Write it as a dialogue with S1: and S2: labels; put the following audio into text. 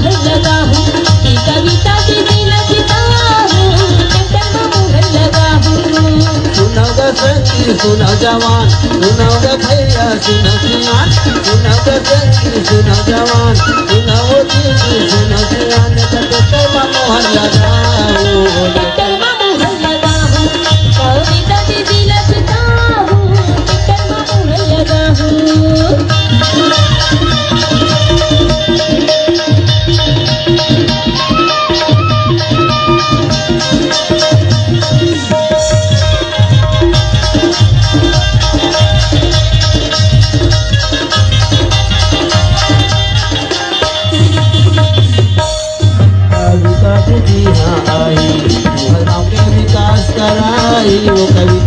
S1: मोहर लगा हूँ, ये कविता दीदी लिखता हूँ, ट्रैक्टर में मोहर लगा हूँ।
S2: सुनाओ ग संगी सुनाओ जवान, सुनाओ ग भैया सुनाओ सियान, सुनाओ ग संगी सुनाओ जवान, सुनाओ दीदी सुनाओ सियान, ट्रैक्टर में मोहर लगाओ।
S1: ट्रैक्टर में मोहर लगा हूँ, कविता दीदी लिखता हूँ, ट्रैक्टर में मोहर लगा हूँ।
S2: कविता दीदी यहाँ आई, गाँव के विकास कराई, वो कविता